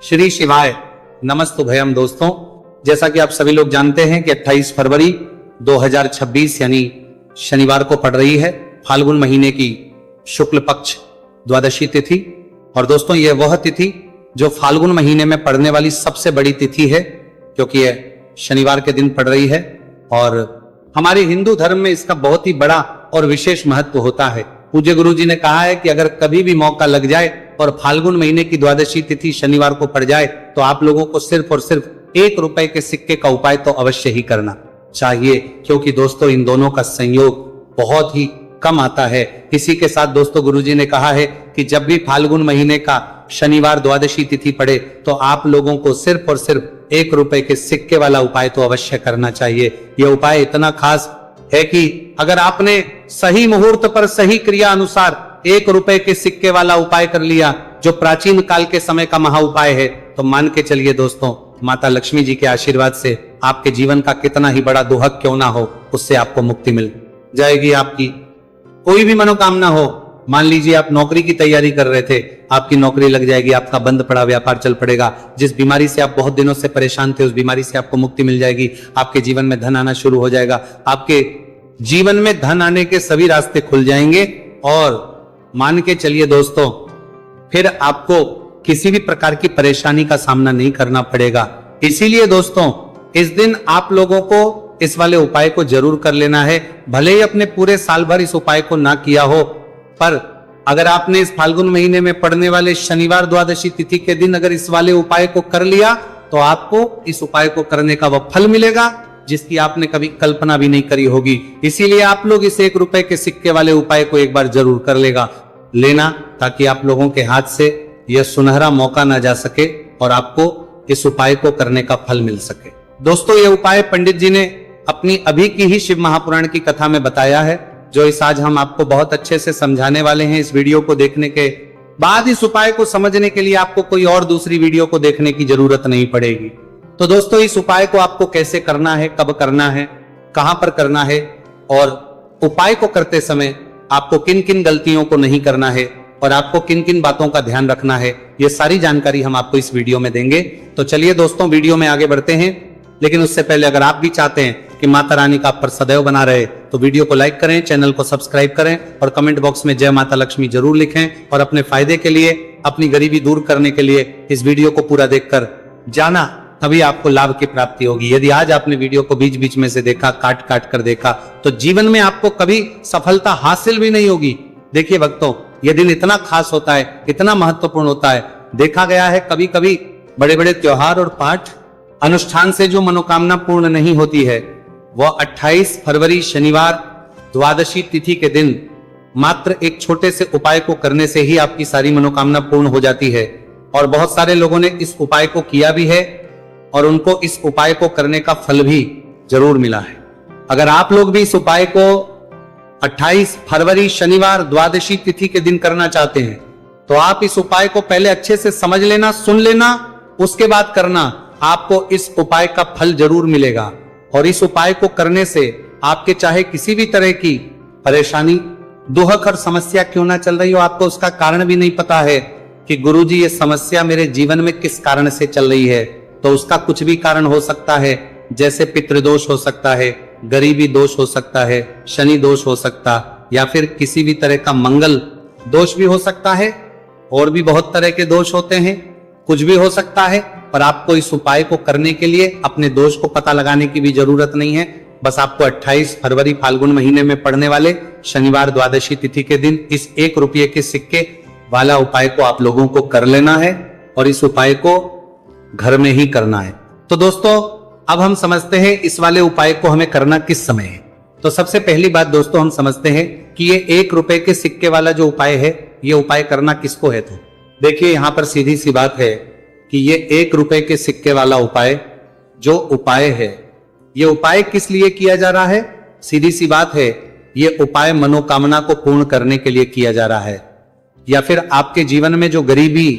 श्री शिवाय नमस्तुभयम। दोस्तों, जैसा कि आप सभी लोग जानते हैं कि 28 फरवरी 2026 यानी शनिवार को पड़ रही है फाल्गुन महीने की शुक्ल पक्ष द्वादशी तिथि। और दोस्तों, यह वह तिथि जो फाल्गुन महीने में पड़ने वाली सबसे बड़ी तिथि है, क्योंकि यह शनिवार के दिन पड़ रही है। और हमारे हिंदू धर्म में इसका बहुत ही बड़ा और विशेष महत्व होता है। पूज्य गुरु जी ने कहा है कि अगर कभी भी मौका लग जाए और फाल्गुन महीने की द्वादशी तिथि शनिवार को पड़ जाए तो आप लोगों को सिर्फ और सिर्फ 1 रुपए के सिक्के का उपाय तो अवश्य ही करना चाहिए, क्योंकि दोस्तों इन दोनों का संयोग बहुत ही कम आता है। इसी के साथ दोस्तों, गुरुजी ने कहा है कि जब भी फाल्गुन महीने का शनिवार द्वादशी तिथि पड़े तो आप लोगों को सिर्फ और सिर्फ 1 रुपए के सिक्के वाला उपाय तो अवश्य करना चाहिए। यह उपाय इतना खास है कि अगर आपने सही मुहूर्त पर सही क्रिया अनुसार 1 रुपए के सिक्के वाला उपाय कर लिया, जो प्राचीन काल के समय का महा उपाय है, तो मान के चलिए दोस्तों, माता लक्ष्मी जी के आशीर्वाद से आपके जीवन का कितना ही बड़ा दुहक क्यों ना हो, उससे आपको मुक्ति मिल जाएगी। आपकी कोई भी मनोकामना हो, मान लीजिए आप नौकरी की तैयारी कर रहे थे, आपकी नौकरी लग जाएगी, आपका बंद पड़ा व्यापार चल पड़ेगा। जिस बीमारी से आप बहुत दिनों से परेशान थे, उस बीमारी से आपको मुक्ति मिल जाएगी। आपके जीवन में धन आना शुरू हो जाएगा। आपके जीवन में धन आने के सभी रास्ते खुल जाएंगे। और मान के चलिए दोस्तों, फिर आपको किसी भी प्रकार की परेशानी का सामना नहीं करना पड़ेगा। इसीलिए दोस्तों, इस दिन आप लोगों को इस वाले उपाय को जरूर कर लेना है। भले ही अपने पूरे साल भर इस उपाय को ना किया हो, पर अगर आपने इस फाल्गुन महीने में पड़ने वाले शनिवार द्वादशी तिथि के दिन अगर इस वाले उपाय को कर लिया, तो आपको इस उपाय को करने का वह फल मिलेगा जिसकी आपने कभी कल्पना भी नहीं करी होगी। इसीलिए आप लोग इस 1 रुपए के सिक्के वाले उपाय को एक बार जरूर कर लेना, ताकि आप लोगों के हाथ से यह सुनहरा मौका ना जा सके और आपको इस उपाय को करने का फल मिल सके। दोस्तों, यह उपाय पंडित जी ने अपनी अभी की ही शिव महापुराण की कथा में बताया है, जो इस आज हम आपको बहुत अच्छे से समझाने वाले हैं। इस वीडियो को देखने के बाद इस उपाय को समझने के लिए आपको कोई और दूसरी वीडियो को देखने की जरूरत नहीं पड़ेगी। तो दोस्तों, इस उपाय को आपको कैसे करना है, कब करना है, कहां पर करना है, और उपाय को करते समय आपको किन किन गलतियों को नहीं करना है और आपको किन किन बातों का ध्यान रखना है, ये सारी जानकारी हम आपको इस वीडियो में देंगे। तो चलिए दोस्तों, वीडियो में आगे बढ़ते हैं। लेकिन उससे पहले अगर आप भी चाहते हैं कि माता रानी का आप पर सदैव बना रहे, तो वीडियो को लाइक करें, चैनल को सब्सक्राइब करें और कमेंट बॉक्स में जय माता लक्ष्मी जरूर लिखें। और अपने फायदे के लिए, अपनी गरीबी दूर करने के लिए इस वीडियो को पूरा देखकर जाना, तभी आपको लाभ की प्राप्ति होगी। यदि आज आपने वीडियो को बीच बीच में से देखा, काट काट कर देखा, तो जीवन में आपको कभी सफलता हासिल भी नहीं होगी। देखिए भक्तों, यह दिन इतना खास होता है, इतना महत्वपूर्ण होता है। देखा गया है कभी कभी बड़े बड़े त्योहार और पाठ अनुष्ठान से जो मनोकामना पूर्ण नहीं होती है, वह 28 फरवरी शनिवार द्वादशी तिथि के दिन मात्र एक छोटे से उपाय को करने से ही आपकी सारी मनोकामना पूर्ण हो जाती है। और बहुत सारे लोगों ने इस उपाय को किया भी है और उनको इस उपाय को करने का फल भी जरूर मिला है। अगर आप लोग भी इस उपाय को 28 फरवरी शनिवार द्वादशी तिथि के दिन करना चाहते हैं, तो आप इस उपाय को पहले अच्छे से समझ लेना, सुन लेना, उसके बाद करना। आपको इस उपाय का फल जरूर मिलेगा। और इस उपाय को करने से आपके चाहे किसी भी तरह की परेशानी, दुहक और समस्या क्यों ना चल रही हो, आपको उसका कारण भी नहीं पता है कि गुरुजी ये समस्या मेरे जीवन में किस कारण से चल रही है, तो उसका कुछ भी कारण हो सकता है। जैसे पितृदोष हो सकता है, गरीबी दोष हो सकता है, शनि दोष हो सकता, या फिर किसी भी तरह का मंगल दोष भी हो सकता है। और भी बहुत तरह के दोष होते हैं, कुछ भी हो सकता है। पर आपको इस उपाय को करने के लिए अपने दोष को पता लगाने की भी जरूरत नहीं है। बस आपको 28 फरवरी फाल्गुन महीने में पड़ने वाले शनिवार द्वादशी तिथि के दिन इस 1 रुपये के सिक्के वाला उपाय को आप लोगों को कर लेना है, और इस उपाय को घर में ही करना है। तो दोस्तों, अब हम समझते हैं इस वाले उपाय को हमें करना किस समय है। तो सबसे पहली बात दोस्तों, हम समझते हैं कि ये 1 रुपए के सिक्के वाला जो उपाय है, ये उपाय करना किसको है। तो देखिए, यहां पर सीधी सी बात है कि ये 1 रुपए के सिक्के वाला उपाय जो उपाय है, ये उपाय किस लिए किया जा रहा है। सीधी सी बात है, ये उपाय मनोकामना को पूर्ण करने के लिए किया जा रहा है, या फिर आपके जीवन में जो गरीबी,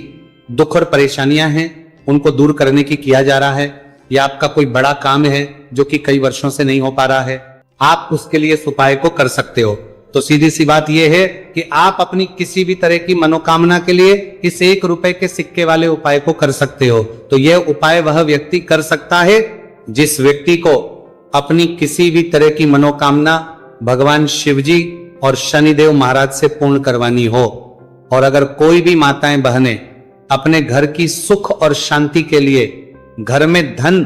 दुख और परेशानियां हैं, उनको दूर करने की किया जा रहा है। या आपका कोई बड़ा काम है जो कि कई वर्षों से नहीं हो पा रहा है, आप उसके लिए इस उपाय को कर सकते हो। तो सीधी सी बात यह है कि आप अपनी किसी भी तरह की मनोकामना के लिए इस 1 रुपए के सिक्के वाले उपाय को कर सकते हो। तो यह उपाय वह व्यक्ति कर सकता है जिस व्यक्ति को अपनी किसी भी तरह की मनोकामना भगवान शिवजी और शनिदेव महाराज से पूर्ण करवानी हो। और अगर कोई भी माताएं बहनें अपने घर की सुख और शांति के लिए, घर में धन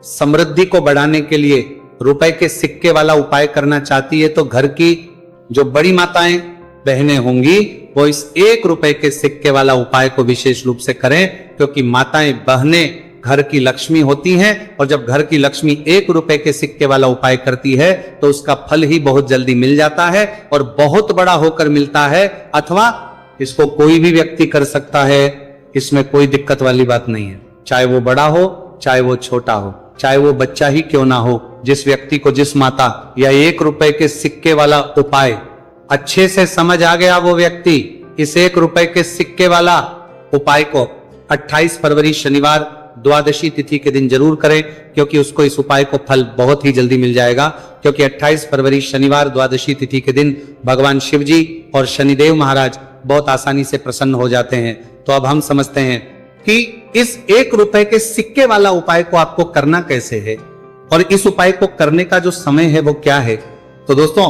समृद्धि को बढ़ाने के लिए रुपए के सिक्के वाला उपाय करना चाहती है, तो घर की जो बड़ी माताएं बहनें होंगी वो इस 1 रुपए के सिक्के वाला उपाय को विशेष रूप से करें, क्योंकि माताएं बहनें घर की लक्ष्मी होती हैं। और जब घर की लक्ष्मी 1 रुपए के सिक्के वाला उपाय करती है तो उसका फल ही बहुत जल्दी मिल जाता है और बहुत बड़ा होकर मिलता है। अथवा इसको कोई भी व्यक्ति कर सकता है, इसमें कोई दिक्कत वाली बात नहीं है। चाहे वो बड़ा हो, चाहे वो छोटा हो, चाहे वो बच्चा ही क्यों ना हो, जिस व्यक्ति को, जिस माता या 1 रुपए के सिक्के वाला उपाय अच्छे से समझ आ गया, वो व्यक्ति इस 1 रुपए के सिक्के वाला उपाय को 28 फरवरी शनिवार द्वादशी तिथि के दिन जरूर करें, क्योंकि उसको इस उपाय को फल बहुत ही जल्दी मिल जाएगा। क्योंकि 28 फरवरी शनिवार द्वादशी तिथि के दिन भगवान शिवजी और शनिदेव महाराज बहुत आसानी से प्रसन्न हो जाते हैं। तो अब हम समझते हैं कि इस 1 रुपए के सिक्के वाला उपाय को आपको करना कैसे है और इस उपाय को करने का जो समय है वो क्या है। तो दोस्तों,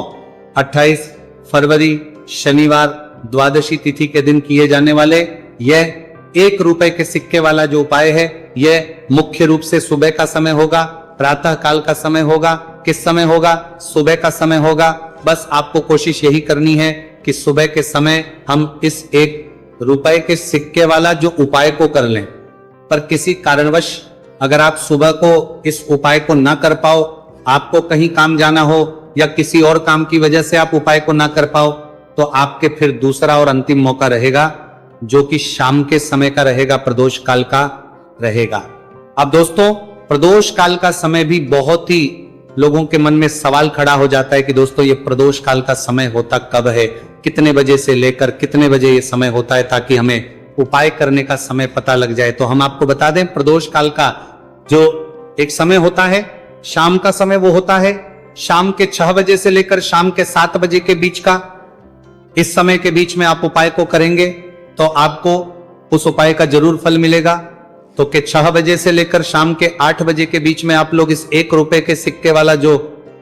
28 फरवरी शनिवार द्वादशी तिथि के दिन किए जाने वाले यह 1 रुपए के सिक्के वाला जो उपाय है, यह मुख्य रूप से सुबह का समय होगा, प्रातः काल का समय होगा। किस समय होगा? सुबह का समय होगा। बस आपको कोशिश यही करनी है कि सुबह के समय हम इस 1 रुपए के सिक्के वाला जो उपाय को कर लें। पर किसी कारणवश अगर आप सुबह को इस उपाय को ना कर पाओ, आपको कहीं काम जाना हो या किसी और काम की वजह से आप उपाय को ना कर पाओ, तो आपके फिर दूसरा और अंतिम मौका रहेगा, जो कि शाम के समय का रहेगा, प्रदोष काल का रहेगा। अब दोस्तों, प्रदोष काल का समय भी बहुत ही लोगों के मन में सवाल खड़ा हो जाता है कि दोस्तों ये प्रदोष काल का समय होता कब है, कितने बजे से लेकर कितने बजे ये समय होता है, ताकि हमें उपाय करने का समय पता लग जाए। तो हम आपको बता दें, प्रदोष काल का जो एक समय होता है, शाम का समय, वो होता है शाम के 6 बजे से लेकर शाम के 7 बजे के बीच का। इस समय के बीच में आप उपाय को करेंगे तो आपको उस उपाय का जरूर फल मिलेगा। तो के 6 बजे से लेकर शाम के 8 बजे के बीच में आप लोग इस 1 रुपए के सिक्के वाला जो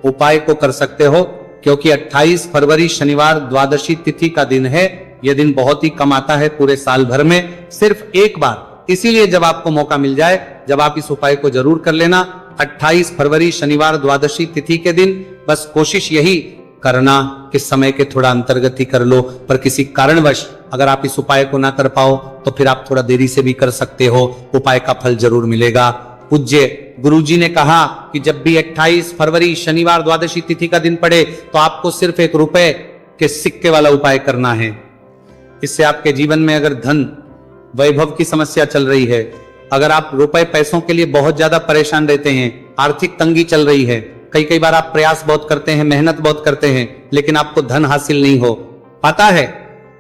उपाय को कर सकते हो, क्योंकि 28 फरवरी शनिवार द्वादशी तिथि का दिन है। यह दिन बहुत ही कम आता है पूरे साल भर में, सिर्फ एक बार। इसीलिए जब आपको मौका मिल जाए, जब आप इस उपाय को जरूर कर लेना। 28 फरवरी शनिवार द्वादशी तिथि के दिन बस कोशिश यही करना कि समय के थोड़ा अंतर्गत ही कर लो। पर किसी कारणवश अगर आप इस उपाय को ना कर पाओ तो फिर आप थोड़ा देरी से भी कर सकते हो, उपाय का फल जरूर मिलेगा। पूज्य गुरुजी ने कहा कि जब भी 28 फरवरी शनिवार द्वादशी तिथि का दिन पड़े तो आपको सिर्फ 1 रुपए के सिक्के वाला उपाय करना है। इससे आपके जीवन में अगर धन वैभव की समस्या चल रही है, अगर आप रुपए पैसों के लिए बहुत ज्यादा परेशान रहते हैं, आर्थिक तंगी चल रही है, कई बार आप प्रयास बहुत करते हैं, मेहनत बहुत करते हैं, लेकिन आपको धन हासिल नहीं हो पाता है,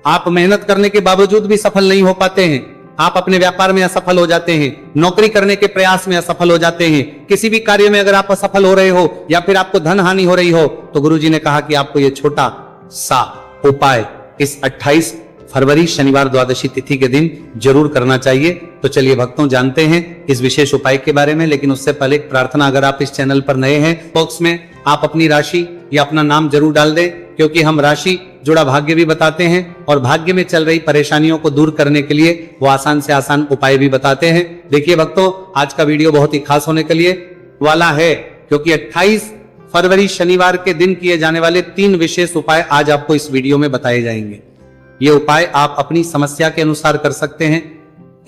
आप मेहनत करने के बावजूद भी सफल नहीं हो पाते हैं, आप अपने व्यापार में असफल हो जाते हैं, नौकरी करने के प्रयास में असफल हो जाते हैं, किसी भी कार्य में अगर आप असफल हो रहे हो या फिर आपको धन हानि हो रही हो, तो गुरुजी ने कहा कि आपको यह छोटा सा उपाय इस 28 फरवरी शनिवार द्वादशी तिथि के दिन जरूर करना चाहिए। तो चलिए भक्तों, जानते हैं इस विशेष उपाय के बारे में। लेकिन उससे पहले एक प्रार्थना, अगर आप इस चैनल पर नए हैं, बॉक्स में आप अपनी राशि या अपना नाम जरूर डाल दें, क्योंकि हम राशि जुड़ा भाग्य भी बताते हैं और भाग्य में चल रही परेशानियों को दूर करने के लिए वो आसान से आसान उपाय भी बताते हैं। देखिए भक्तों, आज का वीडियो बहुत ही खास होने के लिए वाला है, क्योंकि 28 फरवरी शनिवार के दिन किए जाने वाले 3 विशेष उपाय आज आपको इस वीडियो में बताए जाएंगे। ये उपाय आप अपनी समस्या के अनुसार कर सकते हैं।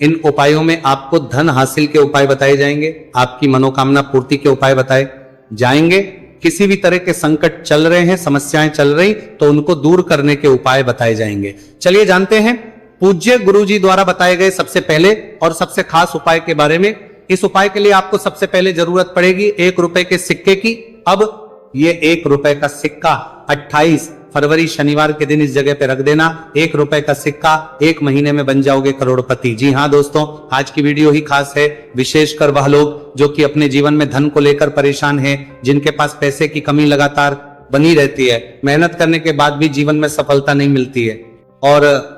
इन उपायों में आपको धन हासिल के उपाय बताए जाएंगे, आपकी मनोकामना पूर्ति के उपाय बताए जाएंगे, किसी भी तरह के संकट चल रहे हैं, समस्याएं चल रही, तो उनको दूर करने के उपाय बताए जाएंगे। चलिए जानते हैं पूज्य गुरुजी द्वारा बताए गए सबसे पहले और सबसे खास उपाय के बारे में। इस उपाय के लिए आपको सबसे पहले जरूरत पड़ेगी 1 रुपए के सिक्के की। अब ये 1 रुपए का सिक्का 28 फरवरी शनिवार के दिन इस जगह पे रख देना। 1 रुपए का सिक्का 1 महीने में बन जाओगे करोड़पति। जी हाँ दोस्तों, आज की वीडियो ही खास है, विशेषकर वह लोग जो कि अपने जीवन में धन को लेकर परेशान हैं, जिनके पास पैसे की कमी लगातार बनी रहती है। मेहनत करने के बाद भी जीवन में सफलता नहीं मिलती है, और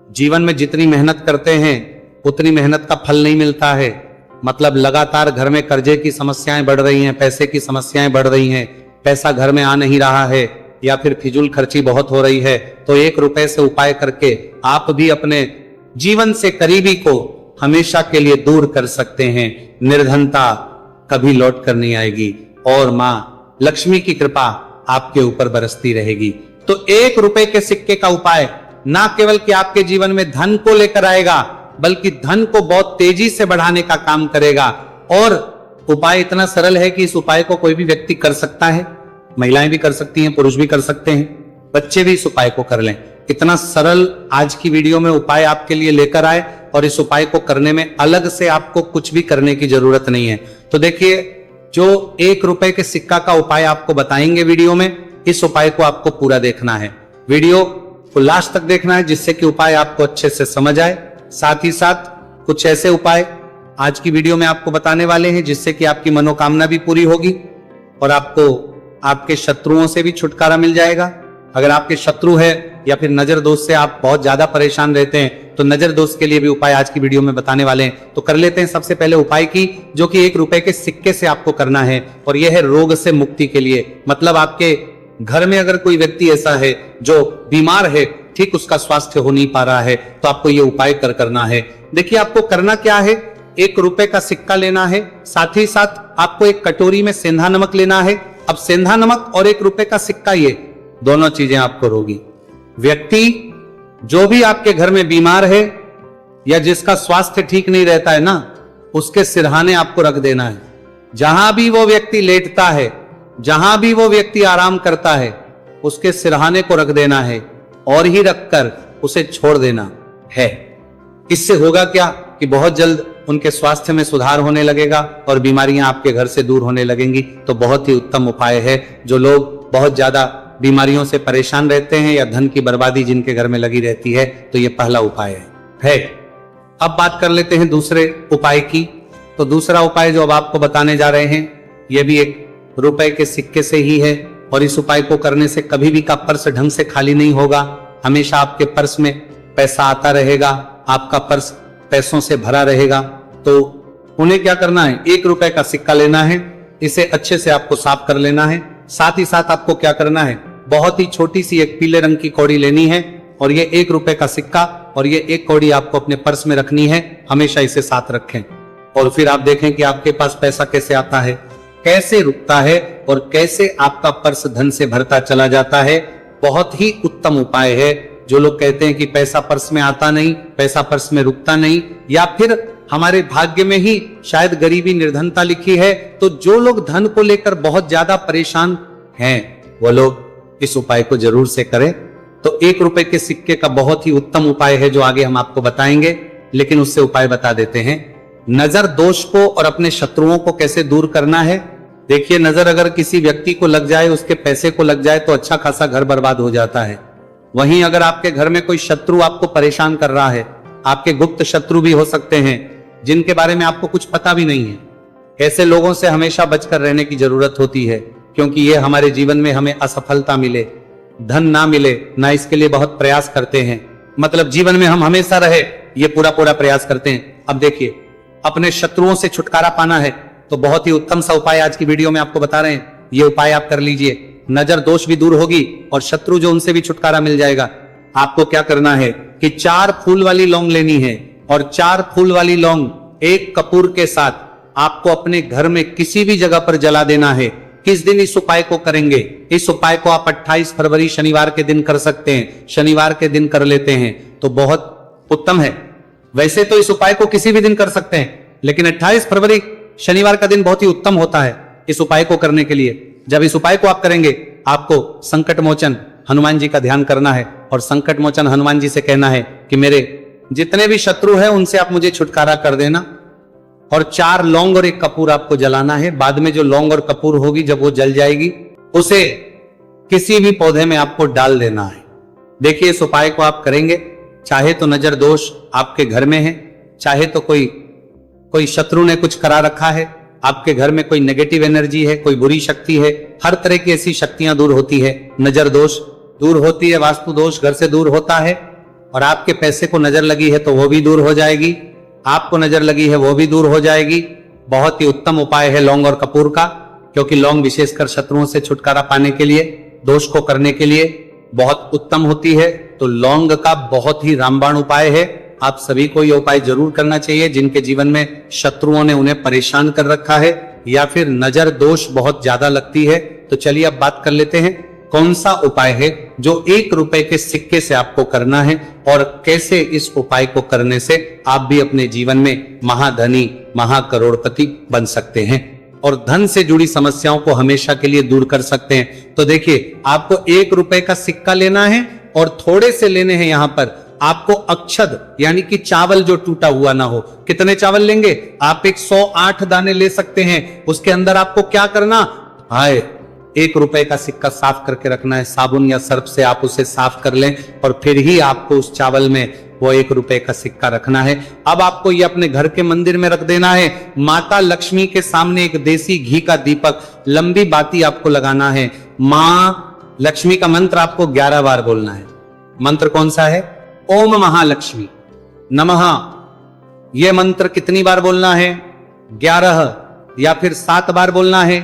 जीवन में जितनी मेहनत करते हैं उतनी मेहनत का फल नहीं मिलता है। मतलब लगातार घर में कर्जे की समस्याएं बढ़ रही हैं, पैसे की समस्याएं बढ़ रही हैं, पैसा घर में आ नहीं रहा है, या फिर फिजूल खर्ची बहुत हो रही है। तो 1 रुपए से उपाय करके आप भी अपने जीवन से करीबी को हमेशा के लिए दूर कर सकते हैं। निर्धनता कभी लौट कर नहीं आएगी और मां लक्ष्मी की कृपा आपके ऊपर बरसती रहेगी। तो 1 रुपए के सिक्के का उपाय ना केवल कि आपके जीवन में धन को लेकर आएगा, बल्कि धन को बहुत तेजी से बढ़ाने का काम करेगा। और उपाय इतना सरल है कि इस उपाय को कोई भी व्यक्ति कर सकता है, महिलाएं भी कर सकती हैं, पुरुष भी कर सकते हैं, बच्चे भी इस उपाय को कर लें। इतना सरल आज की वीडियो में उपाय आपके लिए लेकर आए, और इस उपाय को करने में अलग से आपको कुछ भी करने की जरूरत नहीं है। तो देखिए, जो 1 रुपए के सिक्का का उपाय आपको बताएंगे वीडियो में, इस उपाय को आपको पूरा देखना है, वीडियो को लास्ट तक देखना है, जिससे कि उपाय आपको अच्छे से समझ आए। साथ ही साथ कुछ ऐसे उपाय आज की वीडियो में आपको बताने वाले हैं जिससे कि आपकी मनोकामना भी पूरी होगी और आपको आपके शत्रुओं से भी छुटकारा मिल जाएगा। अगर आपके शत्रु है या फिर नजर दोष से आप बहुत ज्यादा परेशान रहते हैं, तो नजर दोष के लिए भी उपाय आज की वीडियो में बताने वाले हैं। तो कर लेते हैं सबसे पहले उपाय की, जो कि 1 रुपए के सिक्के से आपको करना है, और यह है रोग से मुक्ति के लिए। मतलब आपके घर में अगर कोई व्यक्ति ऐसा है जो बीमार है, ठीक उसका स्वास्थ्य हो नहीं पा रहा है, तो आपको यह उपाय करना है। देखिए, आपको करना क्या है, 1 रुपए का सिक्का लेना है, साथ ही साथ आपको एक कटोरी में सेंधा नमक लेना है। अब सेंधा नमक और 1 रुपए का सिक्का, ये दोनों चीजें आपको रोगी व्यक्ति जो भी आपके घर में बीमार है या जिसका स्वास्थ्य ठीक नहीं रहता है ना, उसके सिरहाने आपको रख देना है। जहां भी वो व्यक्ति लेटता है, जहां भी वो व्यक्ति आराम करता है, उसके सिरहाने को रख देना है और ही रखकर उसे छोड़ देना है। इससे होगा क्या कि बहुत जल्द उनके स्वास्थ्य में सुधार होने लगेगा और बीमारियां आपके घर से दूर होने लगेंगी। तो बहुत ही उत्तम उपाय है। जो लोग बहुत ज्यादा बीमारियों से परेशान रहते हैं या धन की बर्बादी जिनके घर में लगी रहती है, तो ये पहला उपाय है। अब बात कर लेते हैं दूसरे उपाय की। तो दूसरा उपाय जो अब आपको बताने जा रहे हैं, यह भी 1 रुपए के सिक्के से ही है, और इस उपाय को करने से कभी भी का पर्स ढंग से खाली नहीं होगा। हमेशा आपके पर्स में पैसा आता रहेगा, आपका पर्स पैसों से भरा रहेगा। तो उन्हें क्या करना है, 1 रुपए का सिक्का लेना है, इसे अच्छे से आपको साफ कर लेना है। साथ ही साथ आपको क्या करना है, बहुत ही छोटी सी एक पीले रंग की कौड़ी लेनी है, और ये 1 रुपए का सिक्का और ये 1 कौड़ी आपको अपने पर्स में रखनी है। हमेशा इसे साथ रखें, और फिर आप देखें कि आपके पास पैसा कैसे आता है, कैसे रुकता है, और कैसे आपका पर्स धन से भरता चला जाता है। बहुत ही उत्तम उपाय है। जो लोग कहते हैं कि पैसा पर्स में आता नहीं, पैसा पर्स में रुकता नहीं, या फिर हमारे भाग्य में ही शायद गरीबी निर्धनता लिखी है, तो जो लोग धन को लेकर बहुत ज्यादा परेशान हैं, वो लोग इस उपाय को जरूर से करें। तो 1 रुपए के सिक्के का बहुत ही उत्तम उपाय है जो आगे हम आपको बताएंगे, लेकिन उससे उपाय बता देते हैं। नजर दोष को और अपने शत्रुओं को कैसे दूर करना है। देखिए, नजर अगर किसी व्यक्ति को लग जाए, उसके पैसे को लग जाए, तो अच्छा खासा घर बर्बाद हो जाता है। वहीं अगर आपके घर में कोई शत्रु आपको परेशान कर रहा है, आपके गुप्त शत्रु भी हो सकते हैं जिनके बारे में आपको कुछ पता भी नहीं है, ऐसे लोगों से हमेशा बचकर रहने की जरूरत होती है, क्योंकि ये हमारे जीवन में हमें असफलता मिले, धन ना मिले ना, इसके लिए बहुत प्रयास करते हैं। मतलब जीवन में हम हमेशा रहे, ये पूरा प्रयास करते हैं। अब देखिए, अपने शत्रुओं से छुटकारा पाना है, तो बहुत ही उत्तम सा उपाय आज की वीडियो में आपको बता रहे हैं। ये उपाय आप कर लीजिए, नजर दोष भी दूर होगी और शत्रु जो उनसे भी छुटकारा मिल जाएगा। आपको क्या करना है कि 4 फूल वाली लौंग लेनी है, और 4 फूल वाली लौंग 1 कपूर के साथ आपको अपने घर में किसी भी जगह पर जला देना है। किस दिन इस उपाय को करेंगे? इस उपाय को आप 28 फरवरी शनिवार के दिन कर सकते हैं। शनिवार के दिन कर लेते हैं तो बहुत उत्तम है। वैसे तो इस उपाय को किसी भी दिन कर सकते हैं, लेकिन 28 फरवरी शनिवार का दिन बहुत ही उत्तम होता है इस उपाय को करने के लिए। जब इस उपाय को आप करेंगे, आपको संकट मोचन हनुमान जी का ध्यान करना है, और संकट मोचन हनुमान जी से कहना है कि मेरे जितने भी शत्रु हैं उनसे आप मुझे छुटकारा कर देना। और 4 लौंग और 1 कपूर आपको जलाना है। बाद में जो लौंग और कपूर होगी, जब वो जल जाएगी, उसे किसी भी पौधे में आपको डाल देना है। देखिए, इस उपाय को आप करेंगे, चाहे तो नजर दोष आपके घर में है, चाहे तो कोई शत्रु ने कुछ करा रखा है, आपके घर में कोई नेगेटिव एनर्जी है, कोई बुरी शक्ति है, हर तरह की ऐसी शक्तियां दूर होती है। नजर दोष दूर होती है, वास्तु दोष घर से दूर होता है। और आपके पैसे को नजर लगी है तो वो भी दूर हो जाएगी, आपको नजर लगी है वो भी दूर हो जाएगी। बहुत ही उत्तम उपाय है लौंग और कपूर का, क्योंकि लौंग विशेषकर शत्रुओं से छुटकारा पाने के लिए, दोष को करने के लिए बहुत उत्तम होती है। तो लौंग का बहुत ही रामबाण उपाय है। आप सभी को यह उपाय जरूर करना चाहिए जिनके जीवन में शत्रुओं ने उन्हें परेशान कर रखा है या फिर नजर दोष बहुत ज्यादा लगती है। तो चलिए अब बात कर लेते हैं कौन सा उपाय है जो 1 रुपए के सिक्के से आपको करना है और कैसे इस उपाय को करने से आप भी अपने जीवन में महाधनी, महाकरोड़पति बन सकते हैं और धन से जुड़ी समस्याओं को हमेशा के लिए दूर कर सकते हैं। तो देखिए, आपको 1 रुपए का सिक्का लेना है और थोड़े से लेने हैं। यहां पर आपको अक्षद यानी कि चावल जो टूटा हुआ ना हो। कितने चावल लेंगे आप? 108 दाने ले सकते हैं। उसके अंदर आपको क्या करना है, 1 रुपए का सिक्का साफ करके रखना है। साबुन या सर्फ से आप उसे साफ कर लें और फिर ही आपको उस चावल में वो 1 रुपए का सिक्का रखना है। अब आपको ये अपने घर के मंदिर में रख देना है। माता लक्ष्मी के सामने एक देसी घी का दीपक, लंबी बाती आपको लगाना है। मां लक्ष्मी का मंत्र आपको 11 बार बोलना है। मंत्र कौन सा है? ओम महालक्ष्मी नमः। यह मंत्र कितनी बार बोलना है? 11 या फिर 7 बार बोलना है।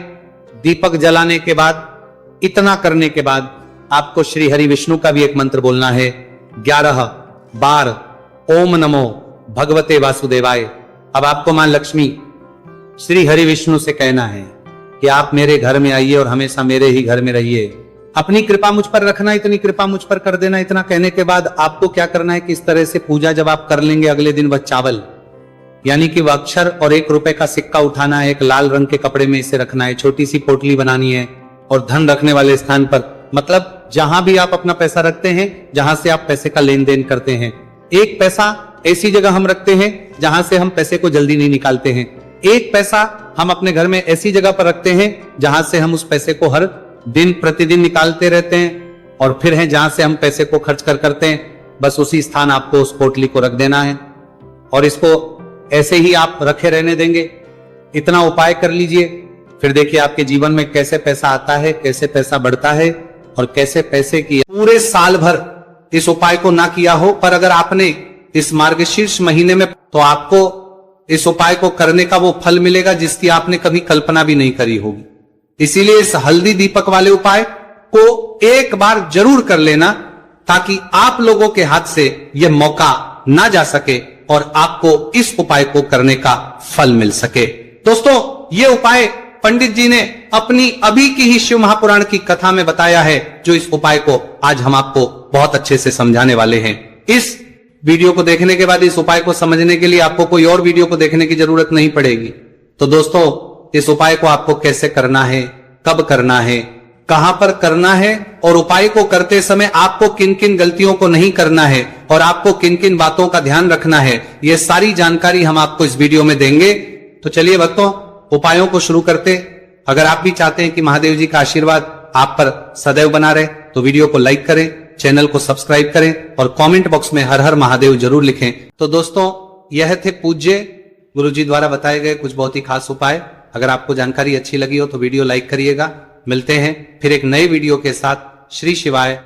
दीपक जलाने के बाद, इतना करने के बाद आपको श्री हरि विष्णु का भी एक मंत्र बोलना है 11 बार। ओम नमो भगवते वासुदेवाय। अब आपको मां लक्ष्मी श्री हरि विष्णु से कहना है कि आप मेरे घर में आइए और हमेशा मेरे ही घर में रहिए। अपनी कृपा मुझ पर रखना, इतनी कृपा मुझ पर कर देना। इतना कहने के बाद आपको क्या करना है कि इस तरह से पूजा जब आप कर लेंगे, अगले दिन वह चावल यानी कि वह अक्षर और 1 रुपए का सिक्का उठाना है। एक लाल रंग के कपड़े में इसे रखना है। छोटी सी पोटली बनानी है और धन रखने वाले स्थान पर, मतलब जहां भी आप अपना पैसा रखते हैं, जहां से आप पैसे का लेन देन करते हैं, 1 पैसा ऐसी जगह हम रखते हैं जहां से हम पैसे को जल्दी नहीं निकालते हैं। 1 पैसा हम अपने घर में ऐसी जगह पर रखते हैं जहां से हम उस पैसे को हर दिन प्रतिदिन निकालते रहते हैं। और फिर है जहां से हम पैसे को खर्च करते हैं, बस उसी स्थान आपको उस पोटली को रख देना है और इसको ऐसे ही आप रखे रहने देंगे। इतना उपाय कर लीजिए, फिर देखिए आपके जीवन में कैसे पैसा आता है, कैसे पैसा बढ़ता है और कैसे पैसे की पूरे साल भर इस उपाय को ना किया हो, पर अगर आपने इस मार्गशीर्ष महीने में, तो आपको इस उपाय को करने का वो फल मिलेगा जिसकी आपने कभी कल्पना भी नहीं करी होगी। इसीलिए इस हल्दी दीपक वाले उपाय को एक बार जरूर कर लेना, ताकि आप लोगों के हाथ से यह मौका ना जा सके और आपको इस उपाय को करने का फल मिल सके। दोस्तों, यह उपाय पंडित जी ने अपनी अभी की ही शिव महापुराण की कथा में बताया है, जो इस उपाय को आज हम आपको बहुत अच्छे से समझाने वाले हैं। इस वीडियो को देखने के बाद इस उपाय को समझने के लिए आपको कोई और वीडियो को देखने की जरूरत नहीं पड़ेगी। तो दोस्तों, इस उपाय को आपको कैसे करना है, कब करना है, कहां पर करना है और उपाय को करते समय आपको किन किन गलतियों को नहीं करना है और आपको किन किन बातों का ध्यान रखना है, यह सारी जानकारी हम आपको इस वीडियो में देंगे। तो चलिए भक्तों, उपायों को शुरू करते। अगर आप भी चाहते हैं कि महादेव जी का आशीर्वाद आप पर सदैव बना रहे, तो वीडियो को लाइक करें, चैनल को सब्सक्राइब करें और कमेंट बॉक्स में हर हर महादेव जरूर लिखें। तो दोस्तों, यह थे पूज्य गुरु जी द्वारा बताए गए कुछ बहुत ही खास उपाय। अगर आपको जानकारी अच्छी लगी हो तो वीडियो लाइक करिएगा। मिलते हैं फिर एक नए वीडियो के साथ। श्री शिवाय।